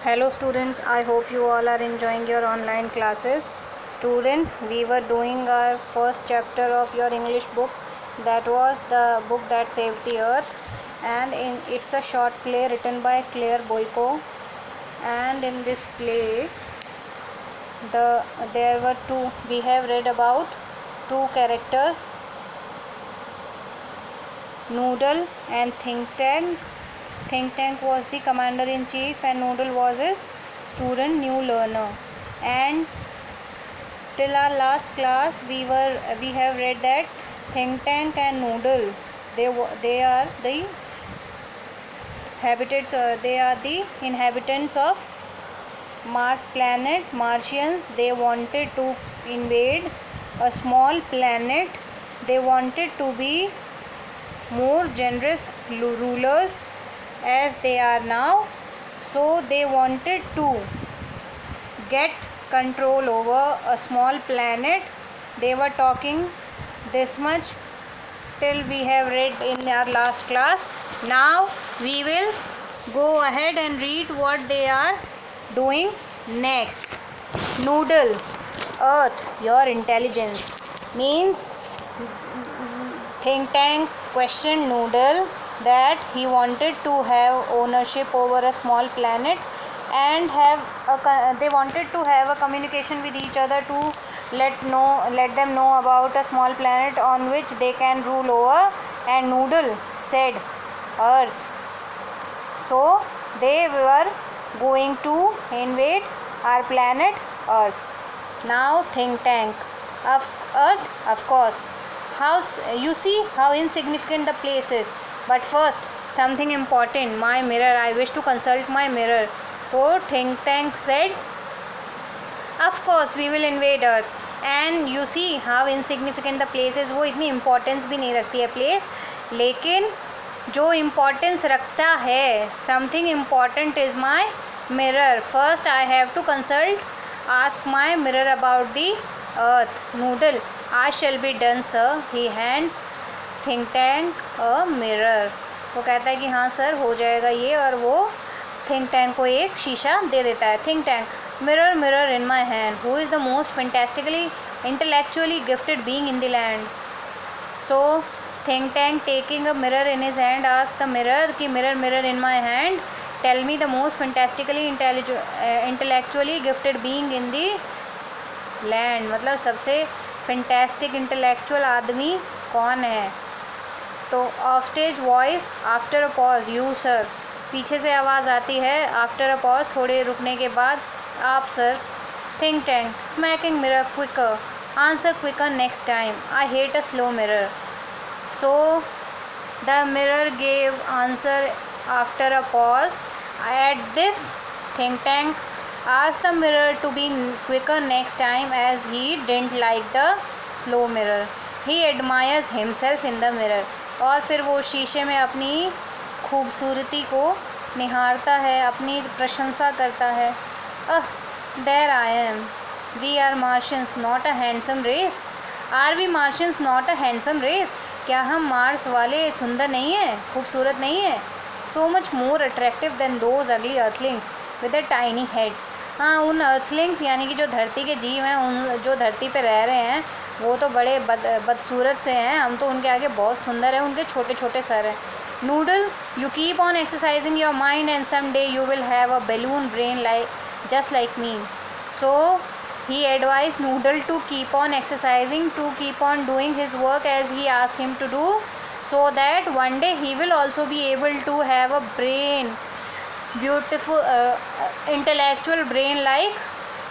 Hello students, I hope you all are enjoying your online classes. Students, we were doing our first chapter of your English book, that was the book that saved the earth, and it's a short play written by Claire Boyko. And in this play there were we have read about two characters, Noodle and Think Tank. Think Tank was the commander-in-chief and Noodle was his student new learner. And till our last class we have read that Think Tank and Noodle, they are the inhabitants of Mars planet, Martians. They wanted to invade a small planet. They wanted to be more generous rulers as they are now, so they wanted to get control over a small planet. They were talking this much till we have read in our last class. Now we will go ahead and read what they are doing next. Noodle, Earth, your intelligence, means Think Tank questioned Noodle that he wanted to have ownership over a small planet and they wanted to have a communication with each other to let them know about a small planet on which they can rule over. And Noodle said Earth. So they were going to invade our planet Earth. Now Think Tank, of Earth, of course. You see how insignificant the place is. But first, something important, my mirror. I wish to consult my mirror. So Think Tank said, of course we will invade Earth. And you see how insignificant the place is. वो इतनी importance भी नहीं रखती है place, लेकिन जो importance रखता है, something important is my mirror. First I have to ask my mirror about the Earth. Noodle, I shall be done sir. He hands Think Tank a mirror. वो कहता है कि हाँ सर हो जाएगा ये, और वो Think Tank को एक शीशा दे देता है. Think Tank, mirror mirror in my hand, who is the most fantastically intellectually gifted being in the land? So Think Tank, taking a mirror in his hand, asked the mirror कि mirror mirror in my hand, tell me the most fantastically intellectually gifted being in the land. मतलब सबसे fantastic intellectual आदमी कौन है? तो of stage voice after a pause, you sir. पीछे से आवाज़ आती है आफ्टर अ पॉज, थोड़े रुकने के बाद, आप sir. Think tank, smacking mirror quicker, answer quicker next time, I hate a slow mirror. So the mirror gave answer after a pause. At this think tank asked the mirror to be quicker next time as he didn't like the slow mirror. He admires himself in the mirror. और फिर वो शीशे में अपनी खूबसूरती को निहारता है, अपनी प्रशंसा करता है. There I am. We are Martians, not a handsome race. Are we Martians, not a handsome race? क्या हम मार्स वाले सुंदर नहीं हैं, खूबसूरत नहीं हैं? So much more attractive than those ugly earthlings with their tiny heads. हाँ, उन अर्थलिंग्स यानी कि जो धरती के जीव हैं, उन जो धरती पे रह रहे हैं, वो तो बड़े बदसूरत से हैं. हम तो उनके आगे बहुत सुंदर हैं, उनके छोटे छोटे सर हैं. Noodle, you keep on exercising your mind and some day you will have a balloon brain just like me. So he advised Noodle to keep on exercising, to keep on doing his work as he asked him to do, so that one day he will also be able to have a brain, beautiful intellectual brain like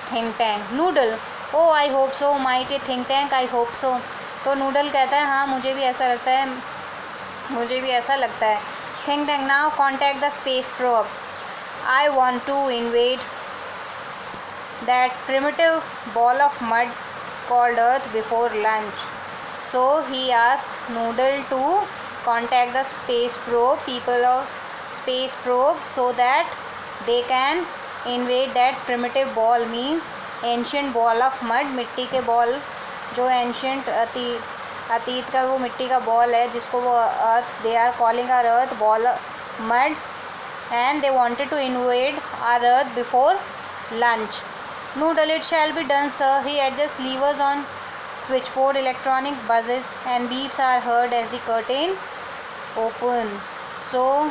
Think Tank. Noodle, oh I hope so, mighty Think Tank, I hope so. तो Noodle कहता है हाँ मुझे भी ऐसा लगता है, मुझे भी ऐसा लगता है. Think Tank, now contact the space probe. I want to invade that primitive ball of mud called Earth before lunch. So he asked Noodle to contact the space probe, people of space probe, so that they can invade that primitive ball, means ancient ball of mud. मिट्टी के ball, जो ancient अतीत का वो मिट्टी का ball है जिसको वो earth, they are calling our earth ball mud. and they wanted to invade our earth before lunch. Noodle, it shall be done, sir. He adjusts levers on switchboard, electronic buzzes and beeps are heard as the curtain open. So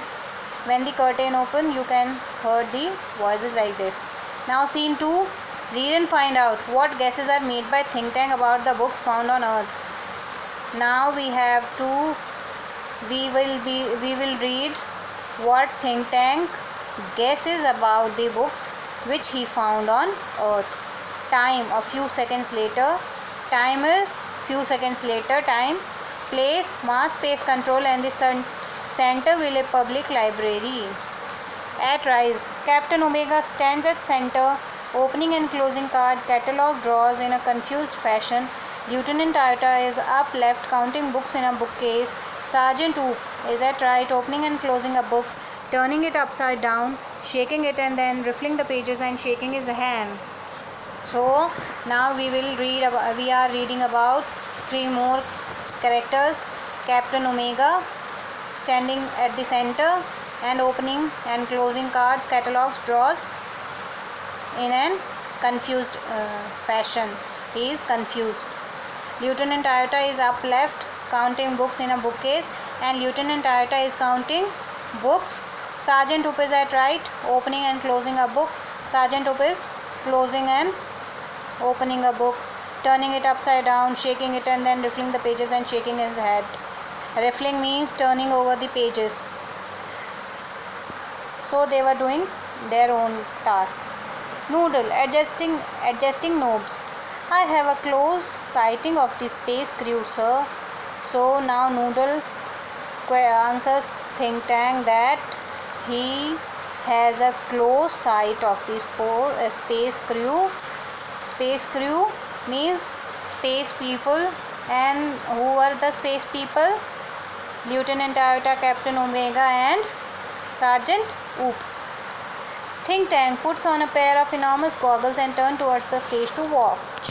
when the curtain open, you can hear the voices like this. Now scene 2. Read and find out what guesses are made by think tank about the books found on earth. Now we have to we will read what think tank guesses about the books which he found on earth. Time a few seconds later. Time is few seconds later. Time. Place mass space control and the Centerville Public Library. At rise, Captain Omega stands at center, opening and closing card catalog drawers in a confused fashion. Lieutenant Iota is up left, counting books in a bookcase. Sergeant Oop is at right, opening and closing a book, turning it upside down, shaking it and then riffling the pages and shaking his hand. So now we are reading about 3 more characters. Captain Omega standing at the center and opening and closing cards, catalogs, drawers in an confused fashion. He is confused. Lieutenant Iota is up left, counting books in a bookcase, and Lieutenant Iota is counting books. Sergeant Oop is at right, opening and closing a book. Sergeant Oop is closing and opening a book, turning it upside down, shaking it and then riffling the pages and shaking his head. Riffling means turning over the pages. So they were doing their own task. Noodle, adjusting knobs. I have a close sighting of the space crew, sir. So now Noodle answers think tank that he has a close sight of the space crew. Space crew means space people. And who are the space people? Lieutenant Iota, Captain Omega and Sergeant Oop. Think tank puts on a pair of enormous goggles and turns towards the stage to watch.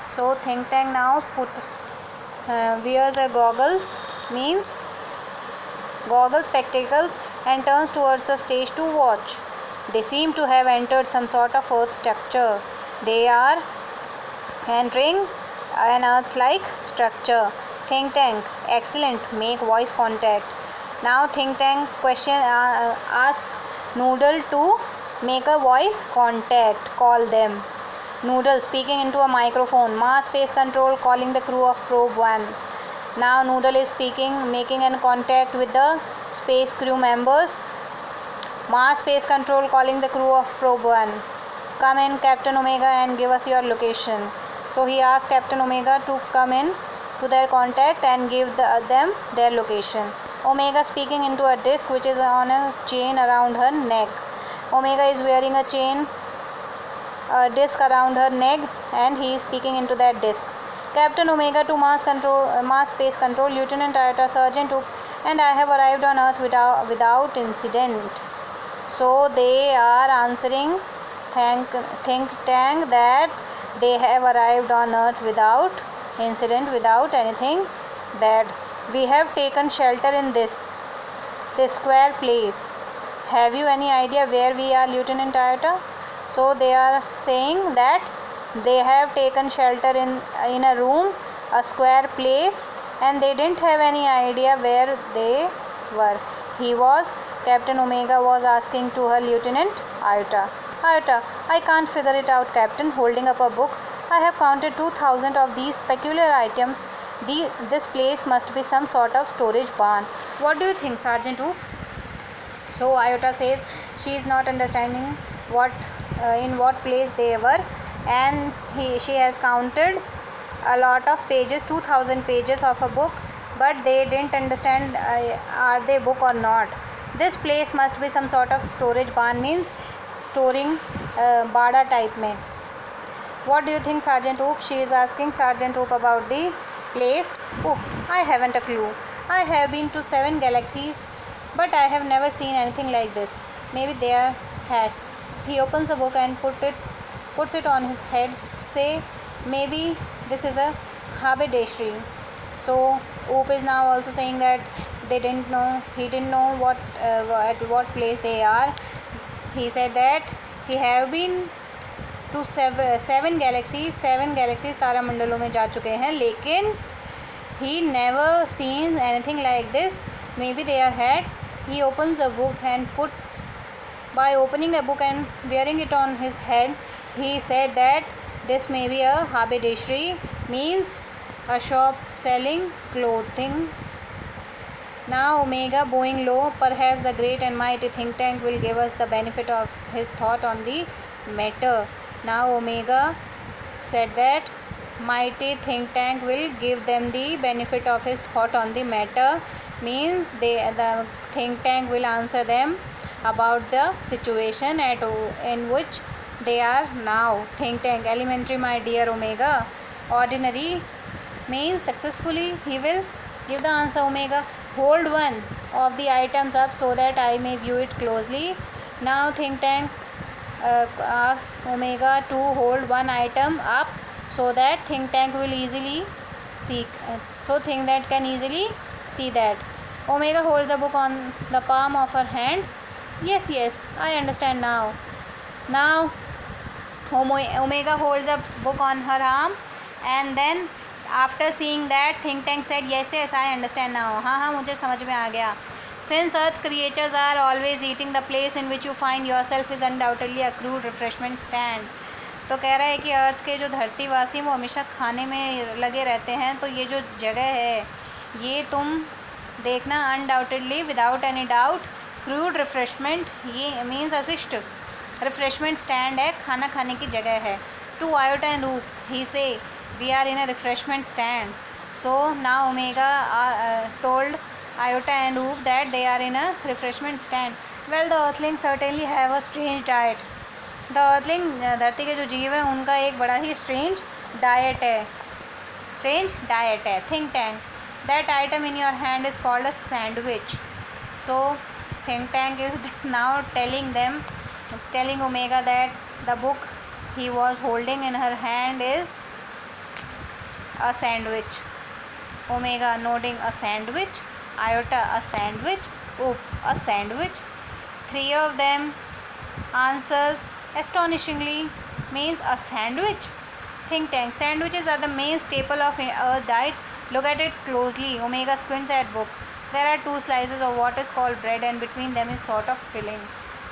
So think tank now wears a goggles, means goggles, spectacles, and turns towards the stage to watch. They seem to have entered some sort of earth structure. They are entering an earth-like structure. Think tank, excellent, make voice contact. Now think tank ask Noodle to make a voice contact, call them. Noodle speaking into a microphone, mass space control calling the crew of probe 1. Now Noodle is speaking, making a contact with the space crew members. Mass space control calling the crew of probe 1. Come in, Captain Omega, and give us your location. So he asked Captain Omega to come in to their contact and give them their location. Omega speaking into a disc which is on a chain around her neck. Omega is wearing a disc around her neck and he is speaking into that disc. Captain Omega to mass space control, Lieutenant Iota, Sergeant Oop, and I have arrived on Earth without incident. So they are answering think tank that they have arrived on Earth without incident, without anything bad. We have taken shelter in this square place. Have you any idea where we are, Lieutenant Iota? So they are saying that they have taken shelter in a room, a square place, and they didn't have any idea where they were. Captain Omega was asking to her Lieutenant Iota. Iota, I can't figure it out, Captain, holding up a book. I have counted 2,000 of these peculiar items. This place must be some sort of storage barn. What do you think, Sergeant Oop? So Iota says she is not understanding in what place they were, and she has counted a lot of pages, 2,000 pages of a book, but they didn't understand are they book or not. This place must be some sort of storage barn, means storing bada type mein. What do you think, Sergeant Oop? She is asking Sergeant Oop about the place. Oop, I haven't a clue. I have been to 7 galaxies, but I have never seen anything like this. Maybe they are hats. He opens a book and puts it on his head. Say, maybe this is a haberdashery. So Oop is now also saying that he didn't know at what place they are. He said that he have been to seven galaxies तारामंडलों में जा चुके हैं, लेकिन he never seen anything like this. Maybe they are hats. He opens a book and puts by opening a book and wearing it on his head, he said that this may be a haberdashery, means a shop selling clothing. Now Omega, bowing low, perhaps the great and mighty think tank will give us the benefit of his thought on the matter. Now Omega said that mighty think tank will give them the benefit of his thought on the matter, means the think tank will answer them about the situation in which they are now. Think tank, elementary my dear Omega. Ordinary means successfully he will give the answer. Omega, hold one of the items up so that I may view it closely. Now think tank asks Omega to hold one item up so that think tank will easily see, so think that can easily see that. Omega holds the book on the palm of her hand. Yes, I understand now. Now Omega holds a book on her arm, and then after seeing that think tank said yes, I understand now. हाँ मुझे समझ में आ गया. Since earth creatures are always eating, the place in which you find yourself is undoubtedly a crude refreshment stand. तो कह रहा है कि अर्थ के जो धरतीवासी वो हमेशा खाने में लगे रहते हैं, तो ये जो जगह है ये तुम देखना, undoubtedly, without any doubt, crude refreshment, ये मीन्स असिस्ट रिफ्रेशमेंट स्टैंड है, खाना खाने की जगह है. To iota and Oop he say we are in a refreshment stand. So now Omega told Iota and Oop that they are in a refreshment stand. Well, the earthling certainly have a strange diet. The earthling, धरती के जो जीव हैं उनका एक बड़ा ही strange diet है. Think tank, that item in your hand is called a sandwich. So think tank is now telling Omega that the book he was holding in her hand is a sandwich. Omega nodding, a sandwich. Iota, a sandwich. Oop, a sandwich. Three of them answers astonishingly, means a sandwich. Think tank, sandwiches are the main staple of Earth diet. Look at it closely. Omega squints at book. There are two slices of what is called bread, and between them is sort of filling.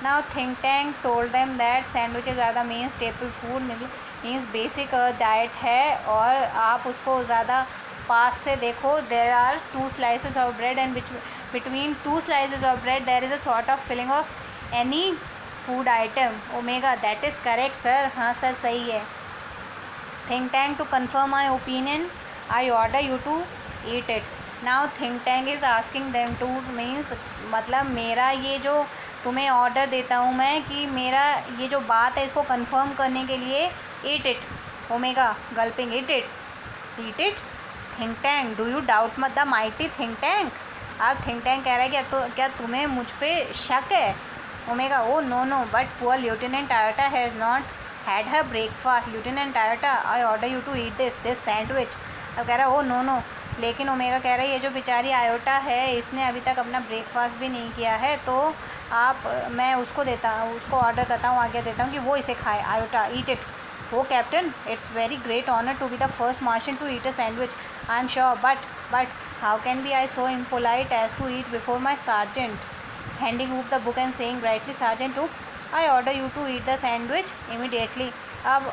Now think tank told them that sandwiches are the main staple food, means basic diet है, और आप उसको ज़्यादा पास से देखो. There are two slices of bread, and between two slices of bread there is a sort of filling of any food item. Omega, that is correct sir. हाँ sir सही है. Think tank, to confirm my opinion, I order you to eat it. Now think tank is asking them to, means मतलब मेरा ये जो तुम्हें order देता हूँ मैं, कि मेरा ये जो बात है इसको कंफर्म करने के लिए, eat it. Omega gulping, eat it. Think tank, do you doubt the mighty think tank? अब think tank कह रहा है क्या तुम्हें मुझ पे शक है? Omega, oh no, but poor Lieutenant Iota has not had her breakfast. Lieutenant Iota, I order you to eat this sandwich. अब कह रहा है ओ नो, लेकिन ओमेगा कह रहा है ये जो बेचारी आयोटा है इसने अभी तक अपना ब्रेकफास्ट भी नहीं किया है, तो मैं उसको ऑर्डर करता हूँ, आज्ञा देता हूँ कि वो इसे खाए. Iota, eat it. Oh captain, it's very great honour to be the first Martian to eat a sandwich. I am sure, but how can be I so impolite as to eat before my sergeant. Handing Oop the book and saying brightly, sergeant Oop, I order you to eat the sandwich immediately. अब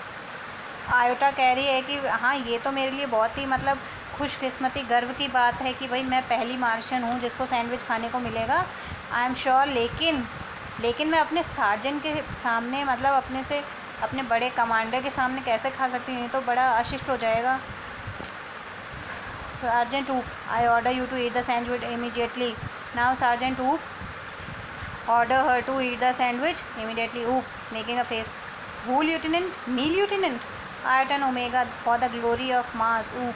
Iota कह रही है कि हाँ ये तो मेरे लिए बहुत ही मतलब खुशकिस्मती, गर्व की बात है कि भाई मैं पहली मार्शियन हूँ जिसको सैंडविच खाने को मिलेगा. आई एम श्योर, लेकिन मैं अपने सार्जेंट के सामने, मतलब अपने बड़े कमांडर के सामने कैसे खा सकती हूँ, ये तो बड़ा अशिष्ट हो जाएगा. Sergeant Oop, I order you to eat the sandwich immediately. Now Sergeant Oop order her to eat the sandwich immediately. Oop making a face. Who, Lieutenant? Me, Lieutenant? Iota and Omega, for the glory of Mars. Oop.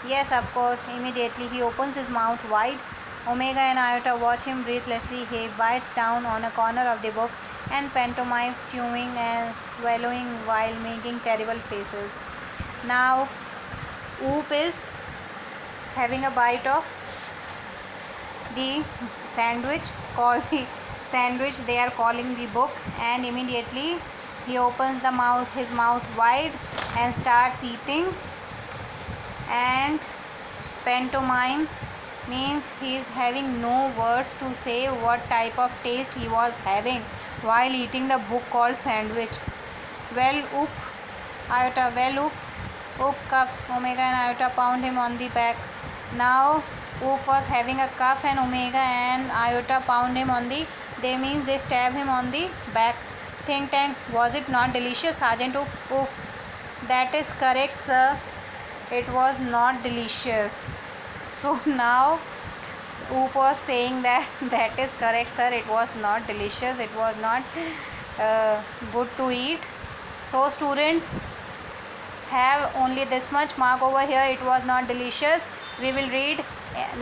Yes, of course. Immediately he opens his mouth wide. Omega and Iota watch him breathlessly. He bites down on a corner of the book and pantomimes chewing and swallowing while making terrible faces. Now Oop is having a bite of the sandwich, called the sandwich they are calling the book, and immediately he opens his mouth wide and starts eating. And pantomimes means he is having no words to say what type of taste he was having while eating the book called sandwich. Well, oop cuffs, Omega and Iota pound him on the back. Now Oop was having a cuff and Omega and Iota pound him on the, they means they stab him on the back. Think tank, was it not delicious, Sergeant Oop? Oop, that is correct, sir. It was not delicious. So now Oop was saying that that is correct, sir. It was not delicious. It was not good to eat. So students, have only this much mark over here. It was not delicious. We will read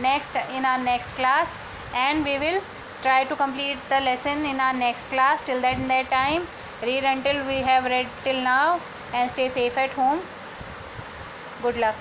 next in our next class, and we will try to complete the lesson in our next class. Till that time, read until we have read till now, and stay safe at home. Good luck.